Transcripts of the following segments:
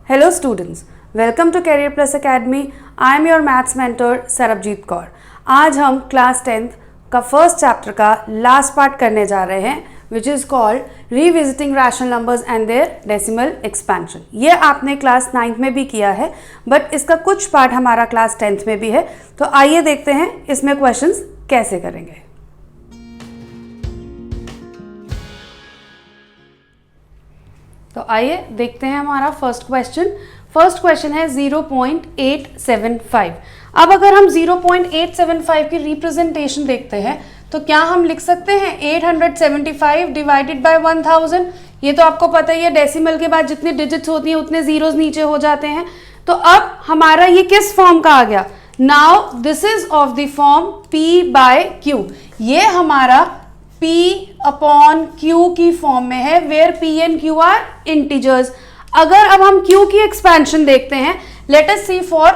Hello students, welcome to Career Plus Academy. I am your maths mentor Sarabjit Kaur. आज हम class 10th का first chapter का last part करने जा रहे हैं which is called revisiting rational numbers and their decimal expansion. ये आपने क्लास 9th में भी किया है बट इसका कुछ पार्ट हमारा क्लास 10th में भी है. तो आइए देखते हैं इसमें क्वेश्चंस कैसे करेंगे. तो आइए देखते हैं हमारा फर्स्ट क्वेश्चन है 0.875. अब अगर हम 0.875 की रिप्रेजेंटेशन देखते हैं तो क्या हम लिख सकते हैं 875 डिवाइडेड बाय 1000. ये तो आपको पता ही है डेसिमल के बाद जितनी डिजिट्स होती हैं उतने जीरोस नीचे हो जाते हैं. तो अब हमारा ये किस फॉर्म का आ गया. Now this is of the form P by Q. ये हमारा P अपॉन Q की फॉर्म में है where P and Q are integers. अगर अब हम Q की एक्सपेंशन देखते हैं, let us see for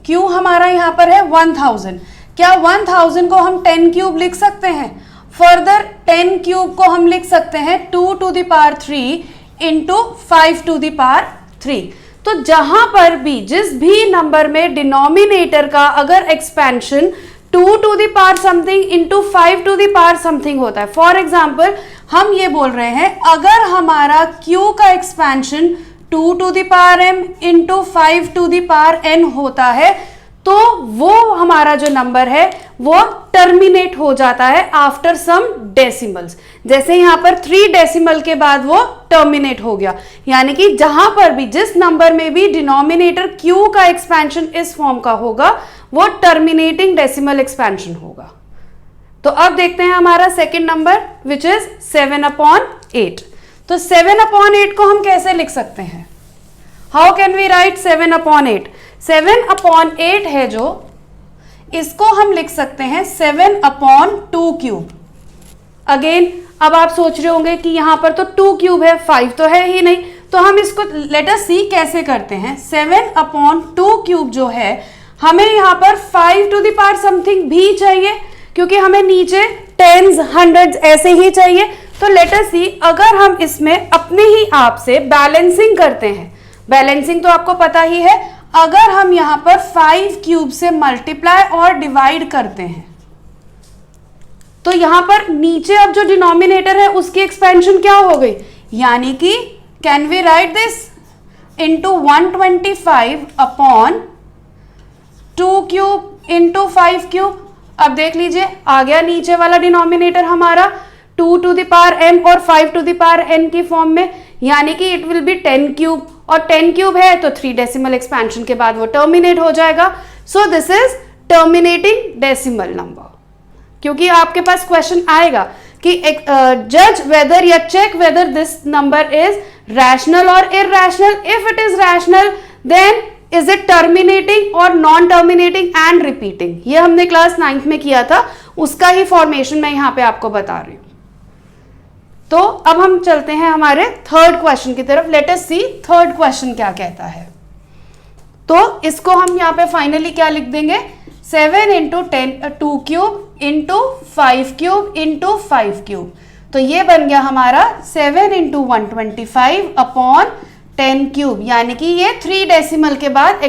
Q हमारा यहाँ पर है 1000. क्या 1000 को हम 10 क्यूब लिख सकते हैं. फर्दर 10 क्यूब को हम लिख सकते हैं 2 to the power 3 into 5 to the power 3. तो जहां पर भी जिस भी नंबर में डिनोमिनेटर का अगर expansion 2 to the power something into 5 to the power something होता है. फॉर एग्जाम्पल हम ये बोल रहे हैं अगर हमारा Q का expansion 2 to the power m into 5 to the power n होता है तो वो हमारा जो नंबर है वो टर्मिनेट हो जाता है आफ्टर सम डेसिमल्स. जैसे यहाँ पर 3 डेसिमल के बाद वो टर्मिनेट हो गया. यानी कि जहां पर भी जिस नंबर में भी डिनोमिनेटर Q का एक्सपेंशन इस फॉर्म का होगा वो टर्मिनेटिंग डेसिमल एक्सपेंशन होगा. तो अब देखते हैं हमारा सेकेंड नंबर विच इज 7/8. तो 7/8 को हम कैसे लिख सकते हैं. How can we right 7/8. 7/8 है जो इसको हम लिख सकते हैं 7/2 क्यूब. अगेन अब आप सोच रहे होंगे कि यहां पर तो 2 क्यूब है 5 तो है ही नहीं. तो हम इसको लेट अस सी कैसे करते हैं. 7/2 क्यूब जो है हमें यहां पर 5 to the power समथिंग भी चाहिए क्योंकि हमें नीचे टेंस हंड्रेड्स ऐसे ही चाहिए. तो लेट अस सी अगर हम इसमें अपने ही आप से बैलेंसिंग करते हैं. बैलेंसिंग तो आपको पता ही है. अगर हम यहां पर 5 क्यूब से मल्टीप्लाई और डिवाइड करते हैं तो यहां पर नीचे अब जो डिनोमिनेटर है उसकी एक्सपेंशन क्या हो गई. यानी कि can we write this into 125 upon 2 cube into 5 cube. अब देख लीजिए आ गया नीचे वाला डिनोमिनेटर हमारा 2 to the power m और 5 to the power n की फॉर्म में. यानी कि इट विल बी 10 क्यूब और 10 क्यूब है तो 3 डेसिमल एक्सपेंशन के बाद वो टर्मिनेट हो जाएगा. So this is terminating decimal number. क्योंकि आपके पास क्वेश्चन आएगा कि जज वेदर या check whether this number is rational और irrational. If it is rational then is it terminating और नॉन टर्मिनेटिंग एंड रिपीटिंग. ये हमने क्लास 9th में किया था उसका ही फॉर्मेशन मैं यहां पे आपको बता रही हूं. तो अब हम चलते हैं हमारे थर्ड क्वेश्चन की तरफ. लेट अस सी थर्ड क्वेश्चन क्या कहता है. तो इसको हम यहाँ पे फाइनली क्या लिख देंगे 7 into 2 cube into 5 cube into 5 cube. तो ये बन गया हमारा 7 इंटू 125 अपॉन 10 क्यूब. यानी कि ये 3 डेसिमल के बाद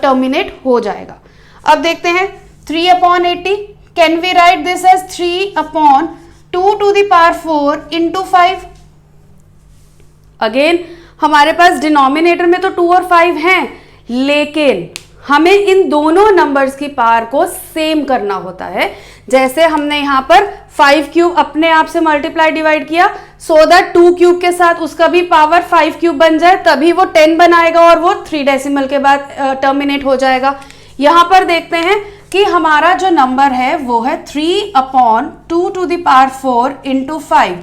टर्मिनेट हो जाएगा. अब देखते हैं 3/80. Can we write this as 3/2 to the power 4 into 5. Again हमारे पास डिनोमिनेटर में तो 2 और 5 हैं लेकिन हमें इन दोनों नंबर्स की पावर को सेम करना होता है. जैसे हमने यहां पर 5 क्यूब अपने आप से मल्टीप्लाई डिवाइड किया सो दैट 2 क्यूब के साथ उसका भी पावर 5 क्यूब बन जाए तभी वो 10 बनाएगा और वो 3 डेसिमल के बाद टर्मिनेट हो जाएगा. यहां पर देखते हैं कि हमारा जो नंबर है वो है 3/2 to the power 4 इंटू 5.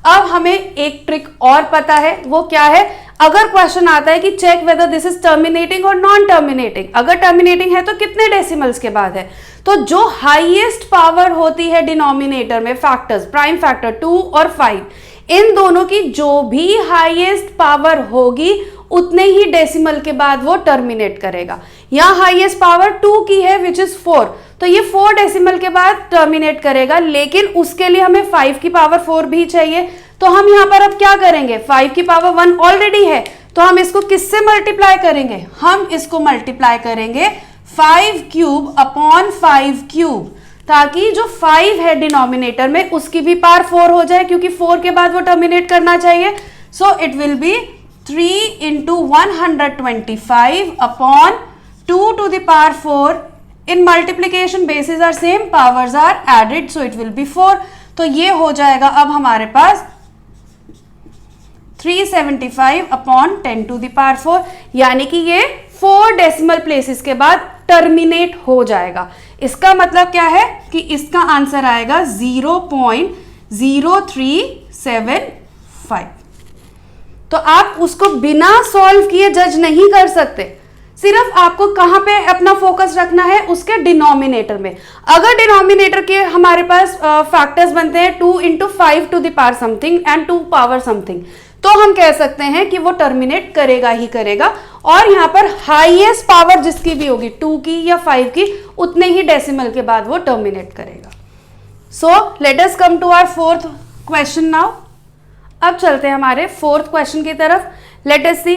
अब हमें एक ट्रिक और पता है. वो क्या है. अगर क्वेश्चन आता है कि check whether this is terminating और नॉन टर्मिनेटिंग. अगर टर्मिनेटिंग है तो कितने डेसिमल्स के बाद है. तो जो हाईएस्ट पावर होती है डिनोमिनेटर में फैक्टर्स प्राइम फैक्टर 2 और 5 इन दोनों की जो भी हाईएस्ट पावर होगी उतने ही डेसिमल के बाद वो टर्मिनेट करेगा. यहाँ हाईएस्ट पावर 2 की है विच इज 4 तो ये 4 डेसिमल के बाद टर्मिनेट करेगा. लेकिन उसके लिए हमें 5 की पावर 4 भी चाहिए. तो हम यहाँ पर अब क्या करेंगे 5 की पावर 1 ऑलरेडी है तो हम इसको किससे मल्टीप्लाई करेंगे? हम इसको मल्टीप्लाई करेंगे 5 क्यूब अपॉन 5 क्यूब, ताकि जो 5 है डिनोमिनेटर में उसकी भी पावर 4 हो जाए, क्योंकि 4 के बाद वो टर्मिनेट करना चाहिए. So it will be 3 into 125 upon 2 to the power 4. In multiplication bases are same, powers are added, so it will be 4. तो ये हो जाएगा अब हमारे पास 375 अपॉन 10 to the power 4, यानी कि ये 4 डेसिमल प्लेसेस के बाद टर्मिनेट हो जाएगा. इसका मतलब क्या है कि इसका आंसर आएगा 0.0375. तो आप उसको बिना सॉल्व किए जज नहीं कर सकते, सिर्फ आपको कहां पे अपना फोकस रखना है? उसके डिनोमिनेटर में. अगर डिनोमिनेटर के हमारे पास फैक्टर्स बनते हैं 2 into 5 to the power something and 2 power something, तो हम कह सकते हैं कि वो टर्मिनेट करेगा ही करेगा. और यहां पर हाईएस्ट पावर जिसकी भी होगी 2 की या 5 की, उतने ही डेसिमल के बाद वो टर्मिनेट करेगा. So let us come to our fourth question now. अब चलते हैं हमारे फोर्थ क्वेश्चन की तरफ. Let us see.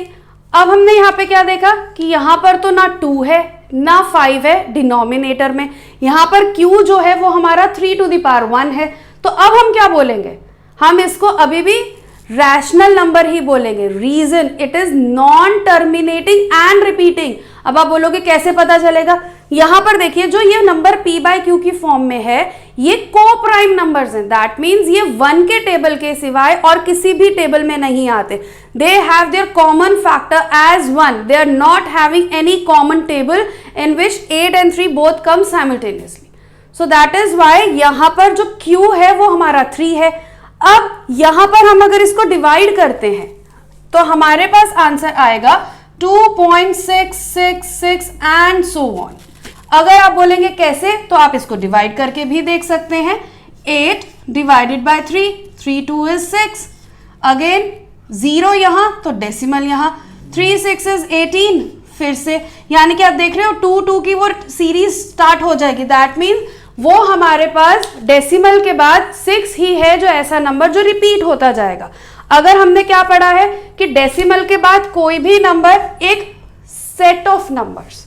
अब हमने यहाँ पे क्या देखा कि यहाँ पर तो ना 2 है ना 5 है डिनोमिनेटर में. यहाँ पर Q जो है वो हमारा 3 to the power 1 है. तो अब हम क्या बोलेंगे? हम इसको अभी भी रैशनल नंबर ही बोलेंगे. Reason, it is non terminating and repeating. अब आप बोलोगे कैसे पता चलेगा? यहां पर देखिए, जो ये नंबर p बाय क्यू की फॉर्म में है, ये को प्राइम नंबर्स हैं. दैट मीन्स ये 1 के टेबल के सिवाय और किसी भी टेबल में नहीं आते. They have their common factor as 1. They are not having any common table in which 8 and 3 both come simultaneously. So that is why यहां पर जो q है वो हमारा 3 है. अब यहां पर हम अगर इसको डिवाइड करते हैं तो हमारे पास आंसर आएगा 2.666 एंड सो ऑन. अगर आप बोलेंगे कैसे, तो आप इसको डिवाइड करके भी देख सकते हैं. 8 डिवाइडेड बाय 3, 3 2 is 6. अगेन 0 यहां तो डेसिमल यहां, 3 6 is 18. फिर से यानी कि आप देख रहे हो 2 2 की वो सीरीज स्टार्ट हो जाएगी. दैट मीन वो हमारे पास डेसिमल के बाद 6 ही है जो ऐसा नंबर जो रिपीट होता जाएगा. अगर हमने क्या पढ़ा है कि डेसिमल के बाद कोई भी नंबर एक सेट ऑफ नंबर्स,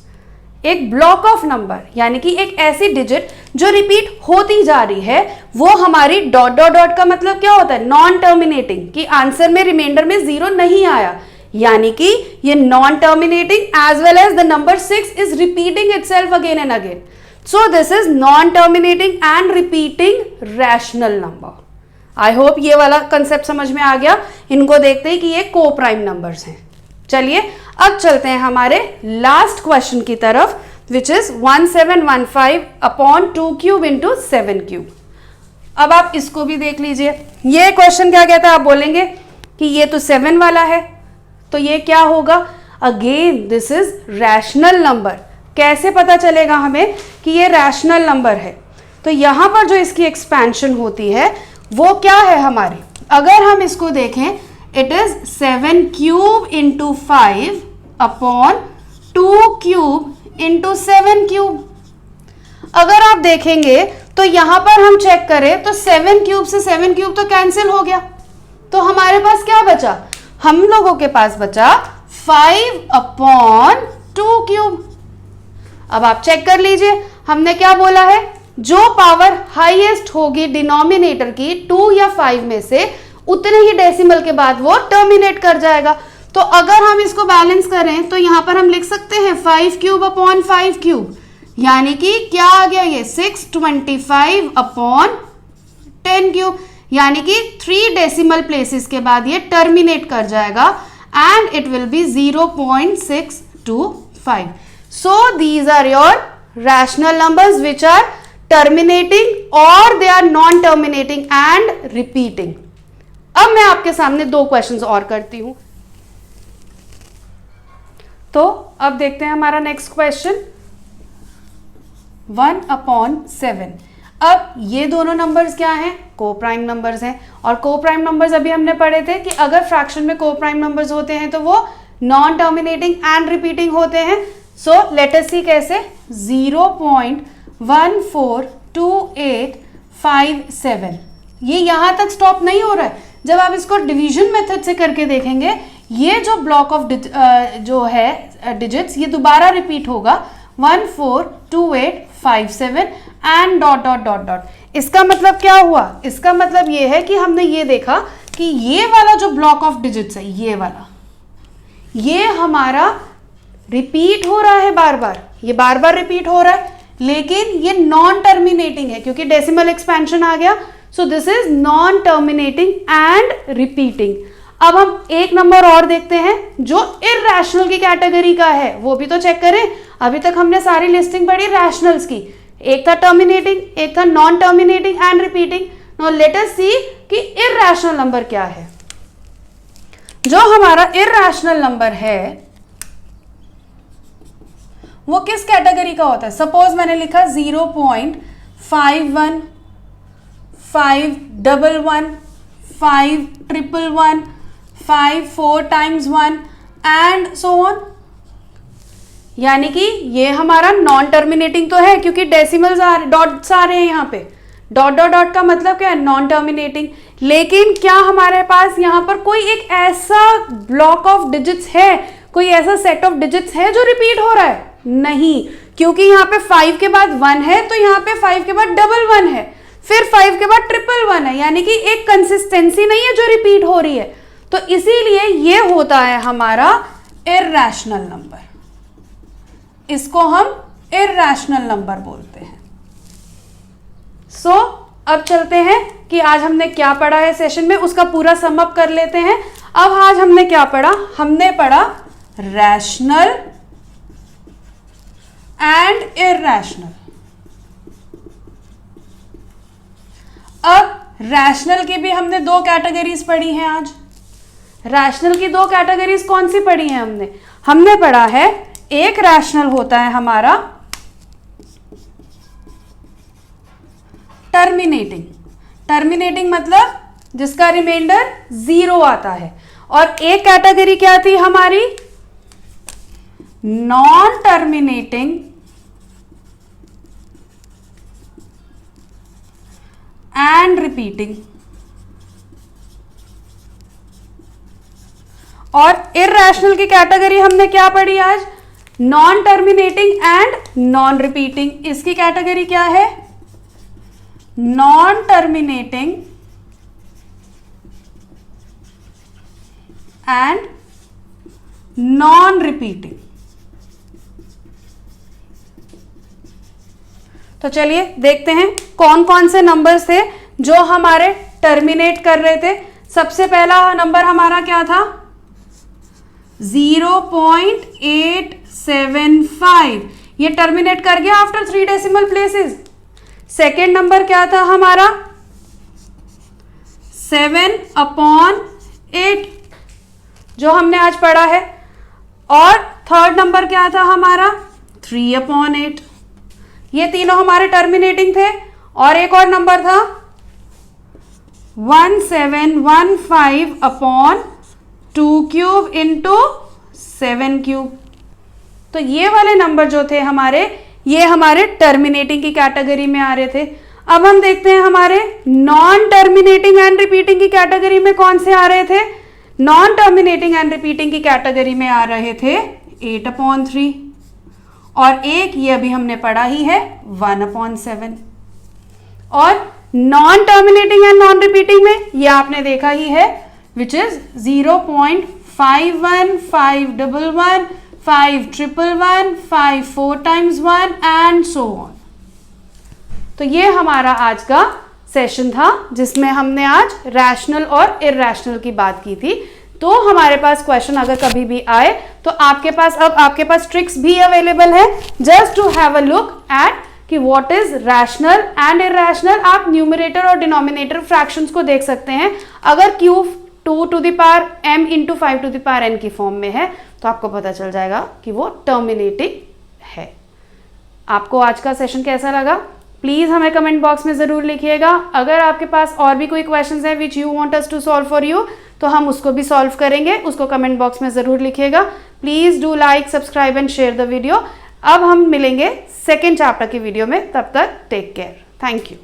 एक ब्लॉक ऑफ नंबर, यानी कि एक ऐसी डिजिट जो रिपीट होती जा रही है, वो हमारी डॉट डॉट डॉट का मतलब क्या होता है? नॉन टर्मिनेटिंग, कि आंसर में रिमाइंडर में 0 नहीं आया, यानी कि ये non terminating as well as the number 6 is repeating itself again and again. So this is non-terminating and repeating rational number. I hope ये वाला कंसेप्ट समझ में आ गया. इनको देखते हैं कि ये को प्राइम नंबर्स हैं. चलिए अब चलते हैं हमारे लास्ट क्वेश्चन की तरफ, which is 1715 upon 2 cube into 7 cube. अब आप इसको भी देख लीजिए. ये क्वेश्चन क्या कहता है? आप बोलेंगे कि ये तो 7 वाला है, तो ये क्या होगा? Again this is rational number. कैसे पता चलेगा हमें कि ये रैशनल नंबर है? तो यहां पर जो इसकी एक्सपेंशन होती है वो क्या है हमारी? अगर हम इसको देखें, it is 7 cube into 5 upon 2 cube into 7 cube. अगर आप देखेंगे तो यहां पर हम चेक करें तो 7 क्यूब से 7 क्यूब तो कैंसिल हो गया. तो हमारे पास क्या बचा? हम लोगों के पास बचा 5 अपॉन 2 क्यूब. अब आप चेक कर लीजिए, हमने क्या बोला है? जो पावर हाईएस्ट होगी डिनोमिनेटर की 2 या 5 में से, उतने ही डेसिमल के बाद वो टर्मिनेट कर जाएगा. तो अगर हम इसको बैलेंस करें तो यहां पर हम लिख सकते हैं 5 क्यूब अपॉन 5 क्यूब, यानी कि क्या आ गया? ये 625 अपॉन 10 क्यूब, यानी कि 3 डेसिमल प्लेसेस के बाद ये टर्मिनेट कर जाएगा and it will be 0.625. So these are your rational numbers which are terminating or they are non-terminating and repeating. अब मैं आपके सामने 2 क्वेश्चंस और करती हूं. तो अब देखते हैं हमारा नेक्स्ट क्वेश्चन 1/7. अब ये दोनों नंबर्स क्या हैं? को प्राइम नंबर्स हैं. और को प्राइम नंबर्स अभी हमने पढ़े थे कि अगर फ्रैक्शन में को प्राइम नंबर्स होते हैं तो वो नॉन टर्मिनेटिंग एंड रिपीटिंग होते हैं. सो लेट अस सी कैसे. 0.142857. ये यहां तक स्टॉप नहीं हो रहा है. जब आप इसको डिवीजन मेथड से करके देखेंगे, ये जो ब्लॉक ऑफ जो है डिजिट्स, ये दोबारा रिपीट होगा 1 4 2 8 5 7 and dot dot dot dot. इसका मतलब क्या हुआ? इसका मतलब ये है कि हमने ये देखा कि ये वाला जो ब्लॉक ऑफ डिजिट्स है, ये वाला, ये हमारा रिपीट हो रहा है बार बार, ये बार बार रिपीट हो रहा है, लेकिन ये नॉन टर्मिनेटिंग है क्योंकि डेसिमल एक्सपेंशन आ गया। सो this is non terminating and repeating. अब हम एक नंबर और देखते हैं जो इररेशनल की कैटेगरी का है, वो भी तो चेक करें। अभी तक हमने सारी लिस्टिंग पढ़ी रैशनल्स की, एक था टर्मिनेटिंग, एक था non terminating and repeating. Now let us see कि इररेशनल नंबर क्या है। जो हमारा इररेशनल नंबर है वो किस कैटेगरी का होता है? सपोज मैंने लिखा 0.51 511 511 5 4 times 1 एंड सो ऑन। यानी कि ये हमारा नॉन टर्मिनेटिंग तो है क्योंकि डेसिमल्स आ रहे, डॉट्स आ रहे हैं यहाँ पे। डॉट डॉट डॉट का मतलब क्या है? Non terminating. लेकिन क्या हमारे पास यहाँ पर कोई एक ऐसा ब्लॉक ऑफ डिजिट्स है, कोई ऐसा सेट ऑफ डिजिट्स है जो रिपीट हो रहा है? नहीं, क्योंकि यहाँ पे 5 के बाद 1 है तो यहाँ पे 5 के बाद डबल 1 है, फिर 5 के बाद ट्रिपल 1 है, यानी कि एक कंसिस्टेंसी नहीं है जो रिपीट हो रही है। तो इसीलिए ये होता है हमारा इररेशनल नंबर, इसको हम इररेशनल नंबर बोलते हैं। सो अब चलते हैं कि आज हमने क्या पढ़ा है सेशन में, उसका पूरा सम अप कर लेते हैं। अब आज हमने क्या पढ़ा? हमने पढ़ा रैशनल एंड इररेशनल। अब रैशनल की भी हमने दो कैटेगरीज पढ़ी हैं आज। रैशनल की दो कैटेगरीज कौन सी पढ़ी हैं हमने? हमने पढ़ा है एक रैशनल होता है हमारा टर्मिनेटिंग। टर्मिनेटिंग मतलब जिसका रिमाइंडर 0 आता है। और एक कैटेगरी क्या थी हमारी? Non terminating and repeating. और इररेशनल की कैटेगरी हमने क्या पढ़ी आज? Non terminating and non repeating. इसकी कैटेगरी क्या है? Non terminating and non repeating. तो चलिए देखते हैं कौन कौन से नंबर्स थे जो हमारे टर्मिनेट कर रहे थे। सबसे पहला नंबर हमारा क्या था? 0.875, ये टर्मिनेट कर गया after 3 decimal places. Second number क्या था हमारा? 7/8, जो हमने आज पढ़ा है। और थर्ड नंबर क्या था हमारा? 3/8। ये तीनों हमारे टर्मिनेटिंग थे। और एक और नंबर था 1715/2³ इंटू 7³। तो ये वाले नंबर जो थे हमारे, ये हमारे टर्मिनेटिंग की कैटेगरी में आ रहे थे। अब हम देखते हैं हमारे नॉन टर्मिनेटिंग एंड रिपीटिंग की कैटेगरी में कौन से आ रहे थे। नॉन टर्मिनेटिंग एंड रिपीटिंग की कैटेगरी में आ रहे थे 8/3, और एक ये अभी हमने पढ़ा ही है 1/7। और non terminating and non repeating में ये आपने देखा ही है, which is 0.51 511 511 5 4 times 1 and so on. तो ये हमारा आज का सेशन था जिसमें हमने आज रैशनल और इररेशनल की बात की थी। तो हमारे पास क्वेश्चन अगर कभी भी आए तो आपके पास ट्रिक्स भी अवेलेबल है, just to have a look at कि what is rational and irrational. आप न्यूमरेटर और डिनोमिनेटर फ्रैक्शंस को देख सकते हैं। अगर cube 2 to the power m into 5 to the power n की फॉर्म में है तो आपको पता चल जाएगा कि वो टर्मिनेटिंग है। आपको आज का सेशन कैसा लगा? प्लीज हमें कमेंट बॉक्स में जरूर लिखिएगा। अगर आपके पास और भी कोई क्वेश्चंस हैं which you want us to solve for you, तो हम उसको भी सॉल्व करेंगे। उसको कमेंट बॉक्स में जरूर लिखिएगा। Please do like, subscribe and share the video. अब हम मिलेंगे सेकेंड चैप्टर की वीडियो में, तब तक टेक केयर। Thank you.